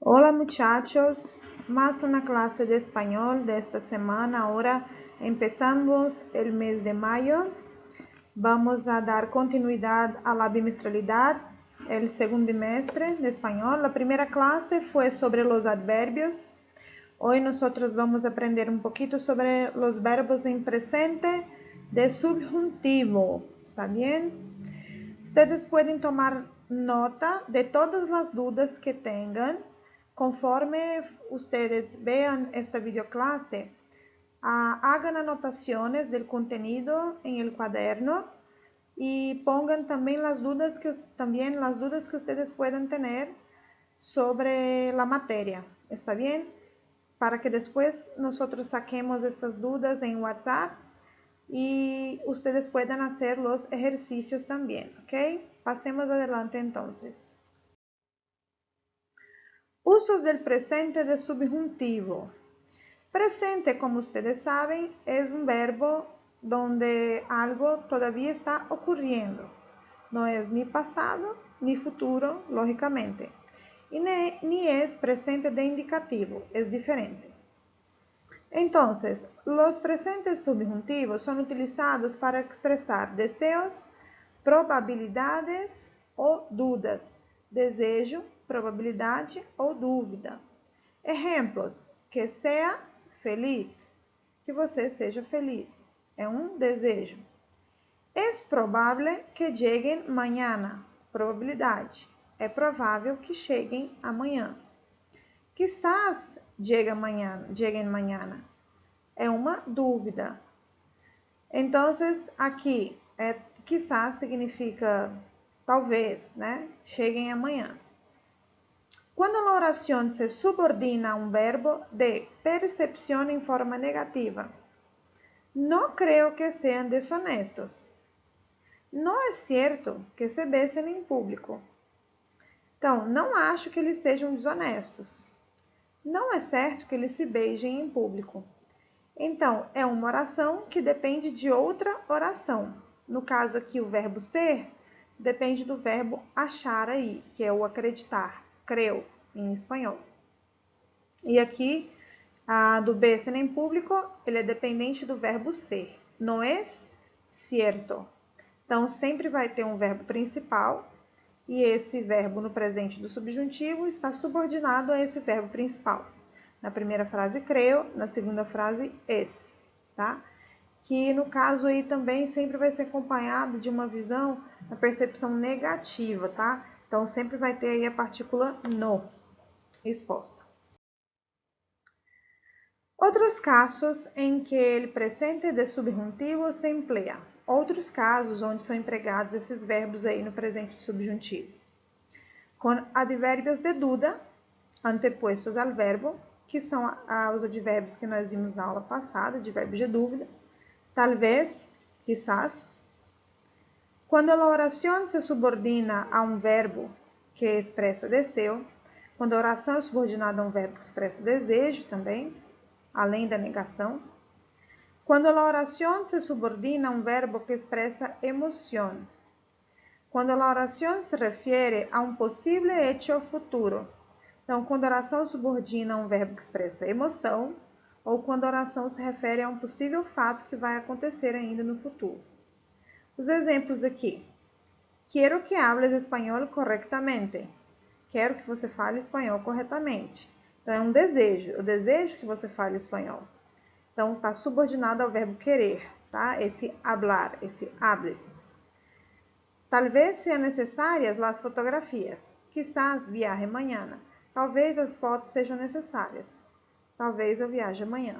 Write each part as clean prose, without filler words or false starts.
Hola muchachos, más una clase de español de esta semana. Ahora empezamos el mes de mayo. Vamos a dar continuidad a la bimestralidad, el segundo bimestre de español. La primera clase fue sobre los adverbios. Hoy nosotros vamos a aprender un poquito sobre los verbos en presente de subjuntivo. ¿Está bien? Ustedes pueden tomar nota de todas las dudas que tengan. Conforme ustedes vean esta videoclase, hagan anotaciones del contenido en el cuaderno y pongan también las dudas que ustedes puedan tener sobre la materia. ¿Está bien? Para que después nosotros saquemos estas dudas en WhatsApp y ustedes puedan hacer los ejercicios también, ¿ok? Pasemos adelante entonces. Usos del presente de subjuntivo. Presente, como ustedes saben, es un verbo donde algo todavía está ocurriendo. No es ni pasado ni futuro, lógicamente. Y ni es presente de indicativo, es diferente. Entonces, los presentes subjuntivos son utilizados para expresar deseos, probabilidades ou dudas. Desejo, probabilidade ou dúvida. Exemplos: que seas feliz. Que você seja feliz. É um desejo. Es probable que lleguen mañana. Probabilidade. É provável que cheguem amanhã. Quizás lleguen mañana. É uma dúvida. Então, aqui, quizás significa talvez, né? Cheguem amanhã. Quando a oração se subordina a um verbo de percepção em forma negativa, não creio que sejam desonestos. Não é certo que se besem em público. Então, não acho que eles sejam desonestos. Não é certo que eles se beijem em público. Então, é uma oração que depende de outra oração. No caso aqui, o verbo ser depende do verbo achar aí, que é o acreditar, creu, em espanhol. E aqui, a do besem em público, ele é dependente do verbo ser. No es cierto. Então, sempre vai ter um verbo principal e esse verbo no presente do subjuntivo está subordinado a esse verbo principal. Na primeira frase, creu, na segunda frase, es, tá? Que no caso aí também sempre vai ser acompanhado de uma visão da percepção negativa, tá? Então, sempre vai ter aí a partícula no exposta. Outros casos em que o presente de subjuntivo se emplea. Outros casos onde são empregados esses verbos aí no presente de subjuntivo. Com advérbios de dúvida, antepostos ao verbo, que são os advérbios que nós vimos na aula passada, advérbios de dúvida. Talvez, quizás. Quando a oração se subordina a um verbo que expressa desejo, quando a oração é subordinada a um verbo que expressa desejo também, além da negação. Quando a oração se subordina a um verbo que expressa emoção. Quando a oração se refere a um possível hecho futuro. Então, quando a oração subordina a um verbo que expressa emoção, ou quando a oração se refere a um possível fato que vai acontecer ainda no futuro. Os exemplos aqui. Quero que hables espanhol corretamente. Quero que você fale espanhol corretamente. Então, é um desejo. Eu desejo que você fale espanhol. Então, está subordinado ao verbo querer, tá? Esse hablar, esse hables. Talvez sejam necessárias as fotografias. Quizás viaje mañana. Talvez as fotos sejam necessárias. Talvez eu viaje amanhã.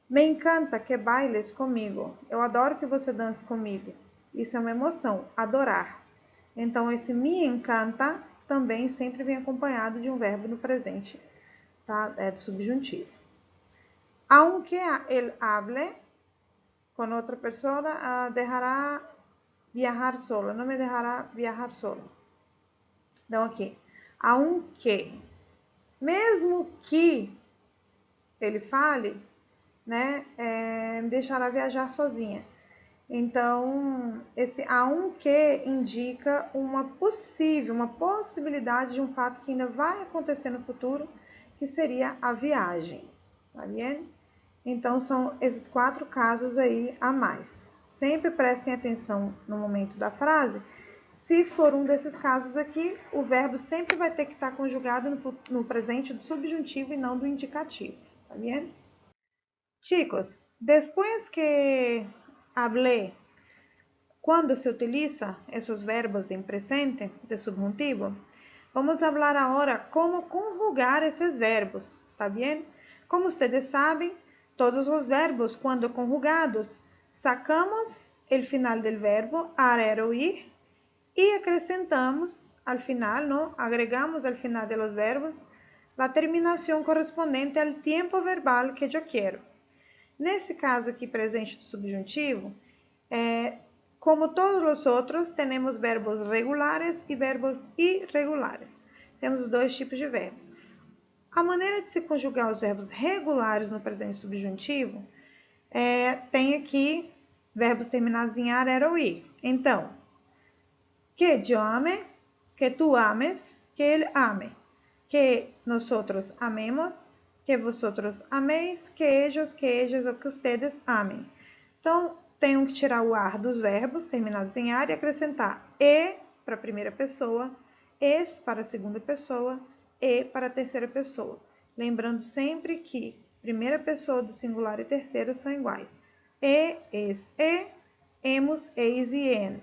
Me encanta que bailes comigo. Eu adoro que você dance comigo. Isso é uma emoção, adorar. Então, esse me encanta também sempre vem acompanhado de um verbo no presente, tá? É do subjuntivo. Aunque él hable con otra persona, dejará viajar solo. Não me dejará viajar solo. Então, aqui. Aunque. Mesmo que ele fale, né, me deixará viajar sozinha. Então, esse há um que indica uma possibilidade de um fato que ainda vai acontecer no futuro, que seria a viagem. Tá vendo? Então, são esses 4 casos aí a mais. Sempre prestem atenção no momento da frase. Se for um desses casos aqui, o verbo sempre vai ter que estar conjugado no presente do subjuntivo e não do indicativo. Tá vendo? Chicos, después que hablé cuando se utiliza esos verbos en presente de subjuntivo, vamos a hablar ahora cómo conjugar esos verbos, ¿está bien? Como ustedes saben, todos los verbos cuando conjugados, sacamos el final del verbo haber o ir y acrescentamos al final, ¿no? Agregamos al final de los verbos la terminación correspondiente al tiempo verbal que yo quiero. Nesse caso aqui presente do subjuntivo, como todos os outros, temos verbos regulares e verbos irregulares. Temos 2 tipos de verbo. A maneira de se conjugar os verbos regulares no presente subjuntivo tem aqui verbos terminados em ar, era ou ir. Então, que yo ame, que tu ames, que ele ame, que nosotros amemos, que vosotros améis, que ellos ou que ustedes amem. Então, tenho que tirar o ar dos verbos terminados em ar e acrescentar e para a primeira pessoa, es para a segunda pessoa e para a terceira pessoa. Lembrando sempre que primeira pessoa do singular e terceira são iguais. E, es, e, emos, eis e en.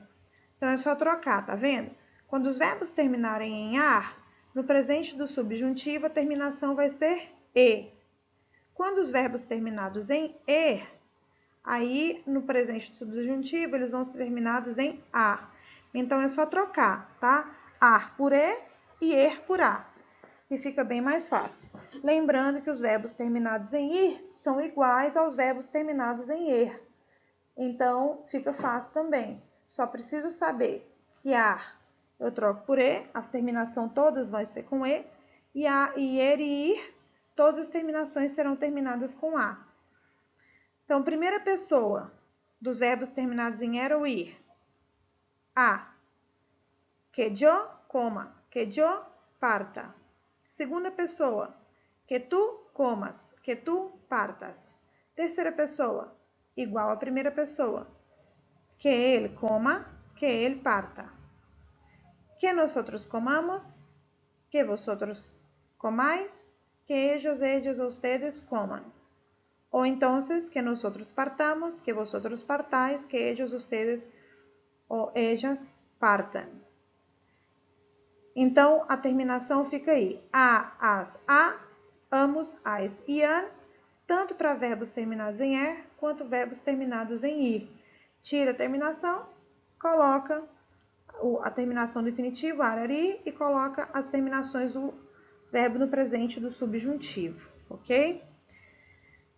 Então, é só trocar, tá vendo? Quando os verbos terminarem em ar, no presente do subjuntivo, a terminação vai ser e. Quando os verbos terminados em er, aí no presente do subjuntivo, eles vão ser terminados em a. Então, é só trocar, tá? Ar por e e er por a. E fica bem mais fácil. Lembrando que os verbos terminados em ir são iguais aos verbos terminados em er. Então, fica fácil também. Só preciso saber que ar eu troco por e, a terminação todas vai ser com e, e a, e er e ir, todas as terminações serão terminadas com a. Então, primeira pessoa dos verbos terminados em er ou ir. A. Que yo coma, que yo parta. Segunda pessoa. Que tu comas, que tu partas. Terceira pessoa. Igual à primeira pessoa. Que ele coma, que ele parta. Que nosotros comamos, que vosotros comáis, que ellos ou ustedes coman. Ou então, que nosotros partamos, que vosotros partáis, que ellos, ustedes ou ellas partam. Então, a terminação fica aí. A, as, a, amos, ais e an, tanto para verbos terminados em er, quanto verbos terminados em ir. Tira a terminação, coloca a terminação definitiva, arari, e coloca as terminações do verbo no presente do subjuntivo, ok?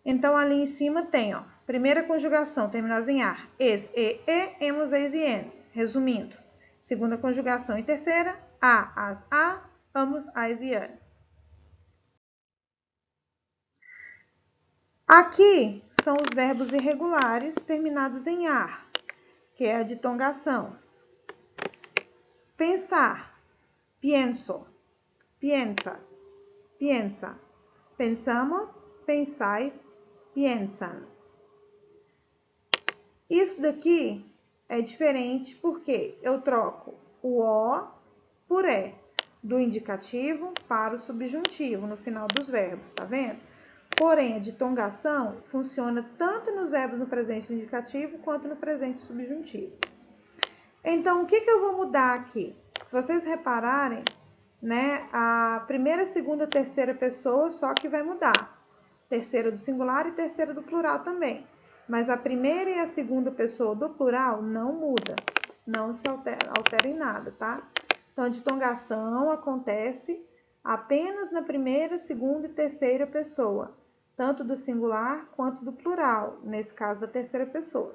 Então, ali em cima tem, ó, primeira conjugação, terminadas em ar, es, e, emos, eis e en. Resumindo, segunda conjugação e terceira, a, as, a, amos, ais e an. Aqui são os verbos irregulares terminados em ar, que é a ditongação. Pensar, pienso, piensas, piensa. Pensamos, pensais, piensan. Isso daqui é diferente porque eu troco o o por e, do indicativo para o subjuntivo no final dos verbos, tá vendo? Porém, a ditongação funciona tanto nos verbos no presente indicativo quanto no presente subjuntivo. Então, o que eu vou mudar aqui? Se vocês repararem, né, a primeira, segunda, terceira pessoa só que vai mudar. Terceira do singular e terceira do plural também. Mas a primeira e a segunda pessoa do plural não muda. Não se altera em nada, tá? Então, a ditongação acontece apenas na primeira, segunda e terceira pessoa. Tanto do singular quanto do plural. Nesse caso, da terceira pessoa.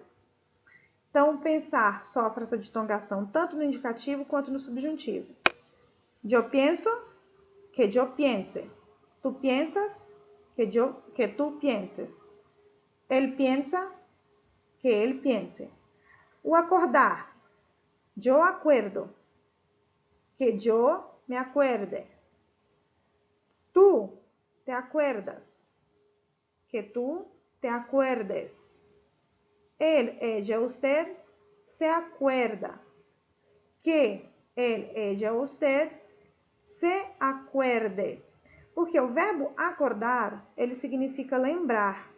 Então, pensar sofre essa ditongação tanto no indicativo quanto no subjuntivo. Yo pienso, que yo piense. Tu piensas, que tu pienses. Él piensa, que él piense. O acordar. Yo acuerdo. Que yo me acuerde. Tú te acuerdas. Que tú te acuerdes. Él, ella, usted se acuerda. Que él, ella, usted se acuerde. Porque o verbo acordar, ele significa lembrar.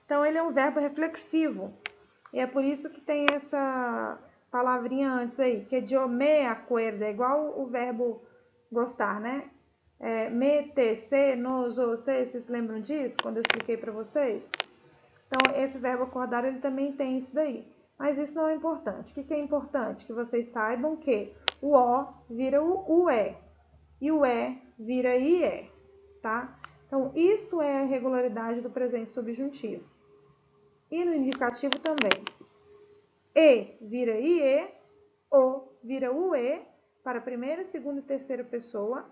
Então, ele é um verbo reflexivo. E é por isso que tem essa palavrinha antes aí, que yo me acuerdo, é igual o verbo gostar, né? Me, te, se, nos, você, vocês lembram disso, quando eu expliquei para vocês? Então, esse verbo acordar, ele também tem isso daí. Mas isso não é importante. O que é importante? Que vocês saibam que o O vira o E. E o E vira IE, tá? Então, isso é a regularidade do presente subjuntivo. E no indicativo também. E vira IE, O vira UE para a primeira, segunda e terceira pessoa,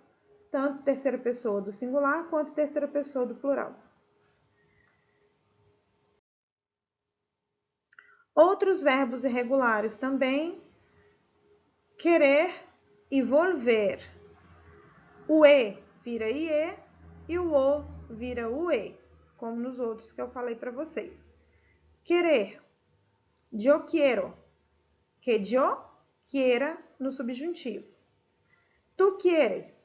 tanto terceira pessoa do singular quanto terceira pessoa do plural. Outros verbos irregulares também. Querer e volver. O E vira IE e o O vira UE, como nos outros que eu falei para vocês. Querer. Yo quiero. Que yo quiera no subjuntivo. Tú quieres.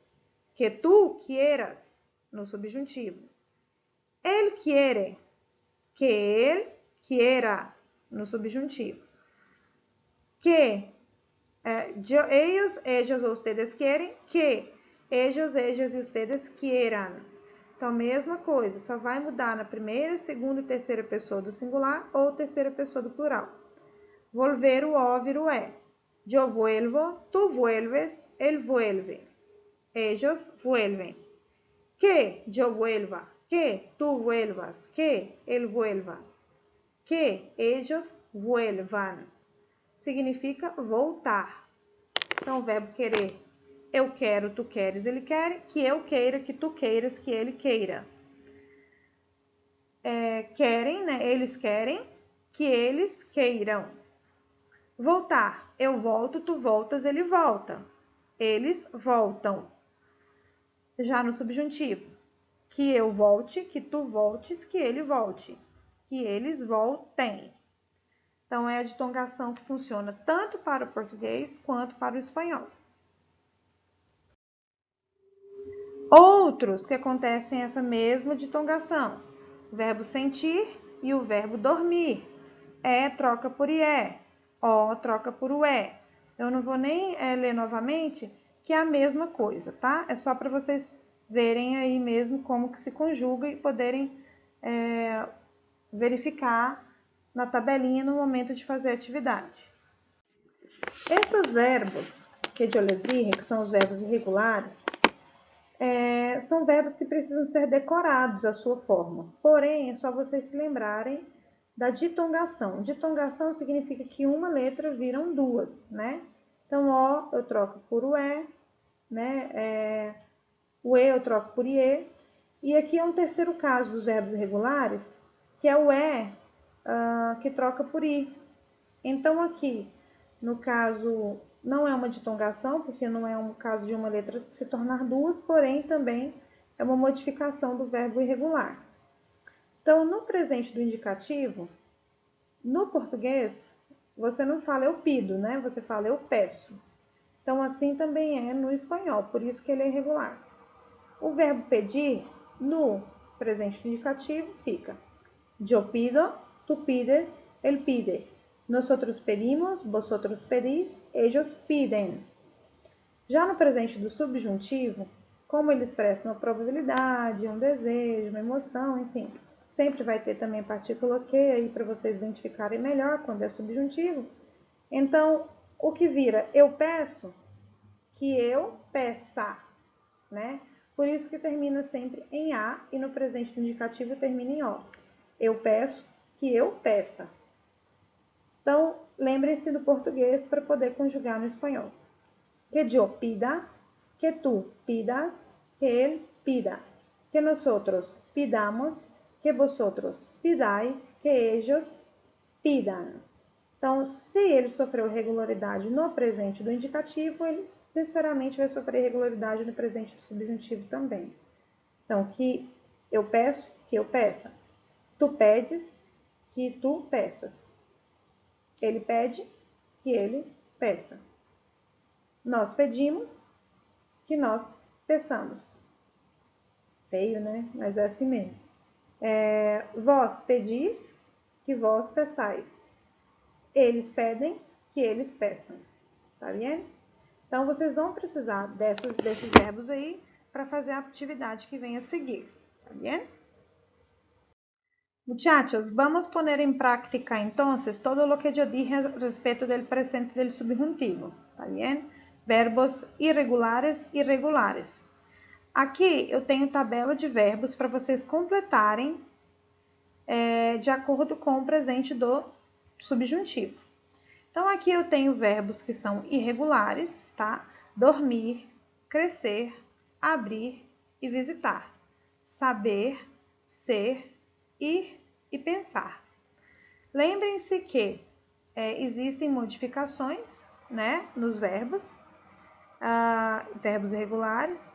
Que tú quieras no subjuntivo. Él quiere. Que él quiera no subjuntivo. Que ellos, ellas ou ustedes querem. Que ellos, ellas e ustedes quieran. Então, mesma coisa, só vai mudar na primeira, segunda e terceira pessoa do singular ou terceira pessoa do plural. Volver, o O vira o E. Yo vuelvo, tú vuelves, él vuelve. Ellos vuelven. Que yo vuelva, que tú vuelvas, que él vuelva. Que ellos vuelvan. Significa voltar. Então, o verbo querer. Eu quero, tu queres, ele quer. Que eu queira, que tu queiras, que ele queira. Querem, né? Eles querem. Que eles queiram. Voltar. Eu volto, tu voltas, ele volta. Eles voltam. Já no subjuntivo. Que eu volte, que tu voltes, que ele volte. Que eles voltem. Então, é a ditongação que funciona tanto para o português quanto para o espanhol. Outros que acontecem essa mesma ditongação. O verbo sentir e o verbo dormir. É troca por IE. O troca por UE. Eu não vou nem ler novamente, que é a mesma coisa, tá? É só para vocês verem aí mesmo como que se conjuga e poderem verificar na tabelinha no momento de fazer a atividade. Esses verbos que eu les dije, que são os verbos irregulares, são verbos que precisam ser decorados a sua forma. Porém, é só vocês se lembrarem da ditongação. Ditongação significa que uma letra viram duas, né? Então, O eu troco por o E, né? O E eu troco por IE. E aqui é um terceiro caso dos verbos irregulares, que é o E que troca por I. Então, aqui, no caso, não é uma ditongação, porque não é um caso de uma letra se tornar duas, porém, também é uma modificação do verbo irregular. Então, no presente do indicativo, no português, você não fala eu pido, né? Você fala eu peço. Então, assim também é no espanhol, por isso que ele é irregular. O verbo pedir, no presente do indicativo, fica yo pido, tú pides, él pide. Nosotros pedimos, vosotros pedís, ellos piden. Já no presente do subjuntivo, como ele expressa uma probabilidade, um desejo, uma emoção, enfim, sempre vai ter também partícula que aí para vocês identificarem melhor quando é subjuntivo. Então, o que vira eu peço, que eu peça, né? Por isso que termina sempre em A e no presente do indicativo termina em O. Eu peço, que eu peça. Então, lembrem-se do português para poder conjugar no espanhol. Que yo pida, que tú pidas, que él pida. Que nosotros pidamos, que vosotros pidáis, que ellos pidan. Então, se ele sofreu irregularidade no presente do indicativo, ele necessariamente vai sofrer irregularidade no presente do subjuntivo também. Então, que eu peço, que eu peça. Tu pedes, que tu peças. Ele pede, que ele peça. Nós pedimos, que nós peçamos. Feio, né? Mas é assim mesmo. Vós pedis, que vós peçais. Eles pedem, que eles peçam. Tá vendo? Então, vocês vão precisar desses verbos aí para fazer a atividade que vem a seguir. Tá vendo? Muchachos, vamos poner en práctica entonces todo lo que yo dije respecto del presente del subjuntivo. ¿Está bien? Verbos irregulares e regulares. Aqui eu tenho tabela de verbos para vocês completarem de acordo com o presente do subjuntivo. Então, aqui eu tenho verbos que são irregulares, tá? Dormir, crescer, abrir e visitar. Saber, ser, ir e pensar. Lembrem-se que existem modificações, né, nos verbos, verbos irregulares,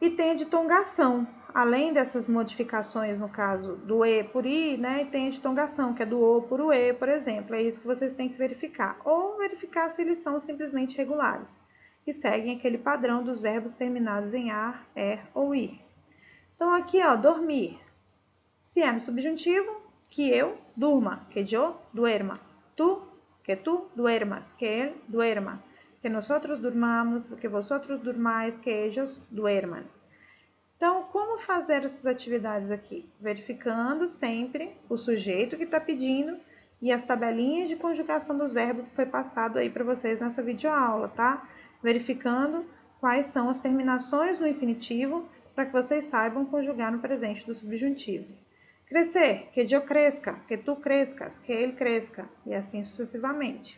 e tem a ditongação. Além dessas modificações, no caso do e por i, né, tem a ditongação, que é do o por o e, por exemplo. É isso que vocês têm que verificar. Ou verificar se eles são simplesmente regulares, que seguem aquele padrão dos verbos terminados em ar, ou ir. Então, aqui, ó, dormir. Se é no subjuntivo, que eu durma, que yo duerma. Tu, que tu duermas, que él duerma. Que nosotros durmamos, que vosotros durmais, que ellos duerman. Então, como fazer essas atividades aqui? Verificando sempre o sujeito que está pedindo e as tabelinhas de conjugação dos verbos que foi passado aí para vocês nessa videoaula, tá? Verificando quais são as terminações no infinitivo para que vocês saibam conjugar no presente do subjuntivo. Crescer, que eu cresca, que tu crescas, que ele cresca, e assim sucessivamente.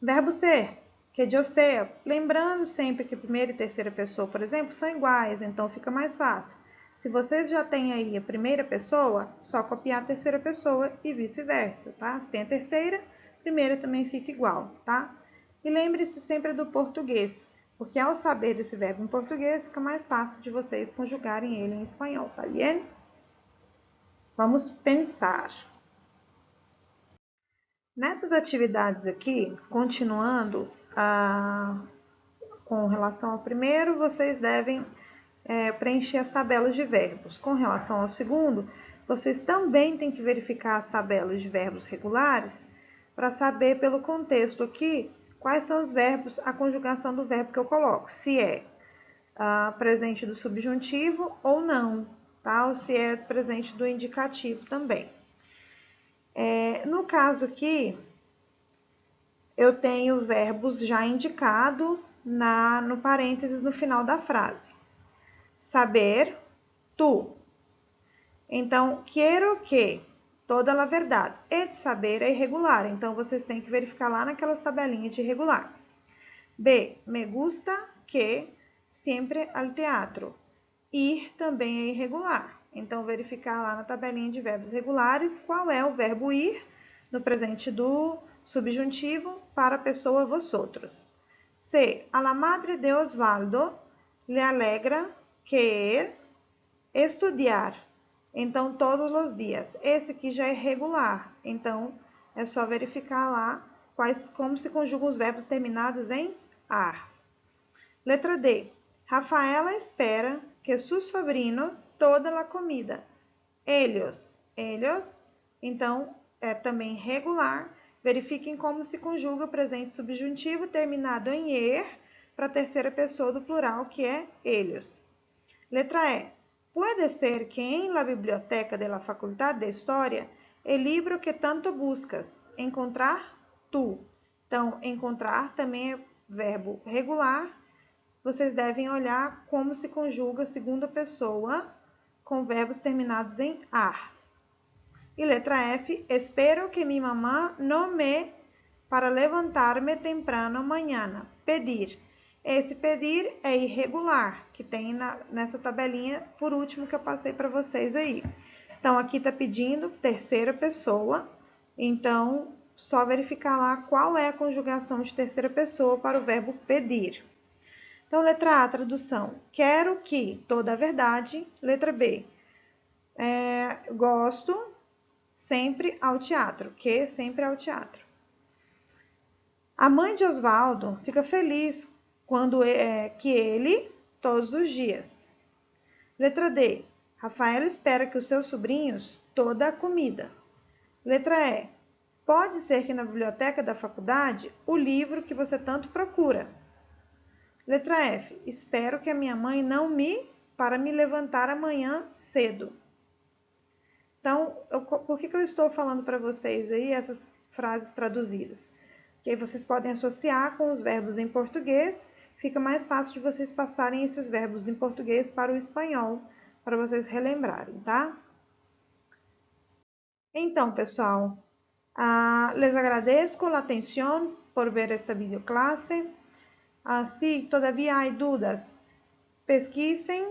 Verbo ser, que eu seja, lembrando sempre que primeira e terceira pessoa, por exemplo, são iguais, então fica mais fácil. Se vocês já têm aí a primeira pessoa, só copiar a terceira pessoa e vice-versa, tá? Se tem a terceira, a primeira também fica igual, tá? E lembre-se sempre do português, porque ao saber desse verbo em português, fica mais fácil de vocês conjugarem ele em espanhol, tá bien? Vamos pensar. Nessas atividades aqui, continuando com relação ao primeiro, vocês devem preencher as tabelas de verbos. Com relação ao segundo, vocês também têm que verificar as tabelas de verbos regulares para saber pelo contexto aqui quais são os verbos, a conjugação do verbo que eu coloco, se é presente do subjuntivo ou não, tá? Ou se é presente do indicativo também. No caso aqui, eu tenho verbos já indicados no parênteses no final da frase. Saber, tu. Então, quero que, toda a verdade. E de saber é irregular, então vocês têm que verificar lá naquelas tabelinhas de irregular. B, me gusta que sempre al teatro. Ir também é irregular. Então, verificar lá na tabelinha de verbos regulares qual é o verbo ir no presente do subjuntivo para a pessoa vosotros. C. A la madre de Osvaldo le alegra que él estudiar. Então, todos os dias. Esse aqui já é regular. Então, é só verificar lá como se conjugam os verbos terminados em ar. Letra D. Rafaela espera que sus sobrinos toda a comida. Ellos. Então, é também regular. Verifiquem como se conjuga o presente subjuntivo terminado em er para a terceira pessoa do plural, que é ellos. Letra E. Puede ser que en la biblioteca de la Facultad de Historia el libro que tanto buscas. Encontrar, tu. Então, encontrar também é verbo regular. Vocês devem olhar como se conjuga a segunda pessoa com verbos terminados em ar. E letra F, espero que mi mamá no me para levantar-me temprano amanhã. Pedir. Esse pedir é irregular, que tem nessa tabelinha por último que eu passei para vocês aí. Então, aqui está pedindo terceira pessoa. Então, só verificar lá qual é a conjugação de terceira pessoa para o verbo pedir. Então, letra A, tradução. Quero que, toda a verdade. Letra B, gosto sempre ao teatro. Que sempre ao teatro. A mãe de Osvaldo fica feliz quando que ele, todos os dias. Letra D, Rafaela espera que os seus sobrinhos toda a comida. Letra E, pode ser que na biblioteca da faculdade o livro que você tanto procura. Letra F, espero que a minha mãe não para me levantar amanhã cedo. Então, por que eu estou falando para vocês aí essas frases traduzidas? Que aí vocês podem associar com os verbos em português, fica mais fácil de vocês passarem esses verbos em português para o espanhol, para vocês relembrarem, tá? Então, pessoal, les agradezco la atención por ver esta videoclase. Si todavía hay dudas, pesquisen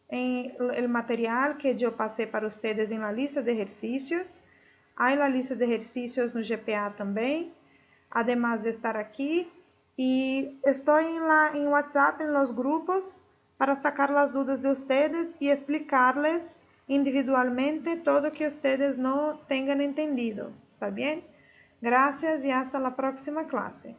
en el material que yo pasé para ustedes en la lista de ejercicios. Hay la lista de ejercicios no GPA también, además de estar aquí. Y estoy en WhatsApp, en los grupos, para sacar las dudas de ustedes y explicarles individualmente todo que ustedes no tengan entendido. ¿Está bien? Gracias y hasta la próxima clase.